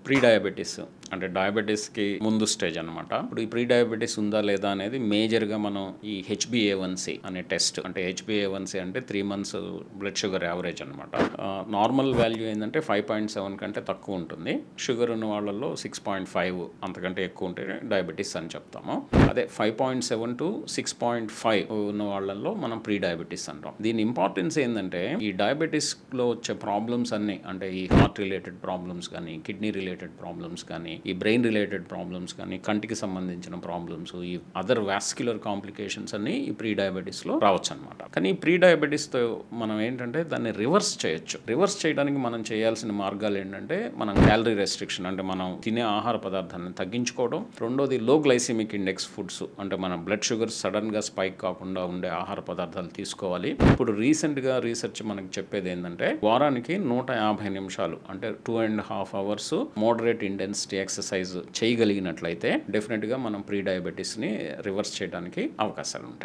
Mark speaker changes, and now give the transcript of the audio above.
Speaker 1: Pre diabetes అంటే డయాబెటీస్కి ముందు stage అనమాట. ఇప్పుడు ఈ ప్రీ డయాబెటీస్ ఉందా లేదా అనేది మేజర్గా మనం ఈ హెచ్బిఏవన్సి అనే టెస్ట్, అంటే హెచ్బిఏవన్సి అంటే 3 months బ్లడ్ షుగర్ యావరేజ్ అనమాట. నార్మల్ వాల్యూ ఏంటంటే 5.7 కంటే తక్కువ ఉంటుంది. షుగర్ ఉన్న వాళ్ళల్లో 6.5 అంతకంటే ఎక్కువ ఉంటే డయాబెటీస్ అని చెప్తాము. అదే 5.7 to 6.5 ఉన్న వాళ్ళల్లో మనం ప్రీ డయాబెటీస్ అంటాం. దీని ఇంపార్టెన్స్ ఏంటంటే ఈ డయాబెటీస్లో వచ్చే ప్రాబ్లమ్స్ అన్నీ, అంటే ఈ హార్ట్ రిలేటెడ్ ప్రాబ్లమ్స్ కానీ, కిడ్నీ రిలేటెడ్ ప్రాబ్లమ్స్ కానీ, ఈ బ్రెయిన్ రిలేటెడ్ ప్రాబ్లమ్స్ కానీ, కంటికి సంబంధించిన ప్రాబ్లమ్స్, ఈ అదర్ వాస్క్యులర్ కాంప్లికేషన్స్ అన్ని ఈ ప్రీ డయాబెటీస్లో రావచ్చు అనమాట. కానీ ఈ ప్రీ డయాబెటీస్తో మనం ఏంటంటే దాన్ని రివర్స్ చేయొచ్చు. రివర్స్ చేయడానికి మనం చేయాల్సిన మార్గాలు ఏంటంటే మనం క్యాలరీ రెస్ట్రిక్షన్, అంటే మనం తినే ఆహార పదార్థాలను తగ్గించుకోవడం. రెండోది లో గ్లైసిమిక్ ఇండెక్స్ ఫుడ్స్, అంటే మన బ్లడ్ షుగర్ సడన్గా స్పైక్ కాకుండా ఉండే ఆహార పదార్థాలు తీసుకోవాలి. ఇప్పుడు రీసెంట్గా రీసెర్చ్ మనకి చెప్పేది ఏంటంటే వారానికి 150 నిమిషాలు అంటే 2.5 hours మోడరేట్ ఇంటెన్సిటీ ఎక్సర్సైజ్ చేయగలిగినట్లయితే డెఫినెట్గా మనం ప్రీ డయాబెటీస్ని రివర్స్ చేయడానికి అవకాశాలు ఉంటాయి.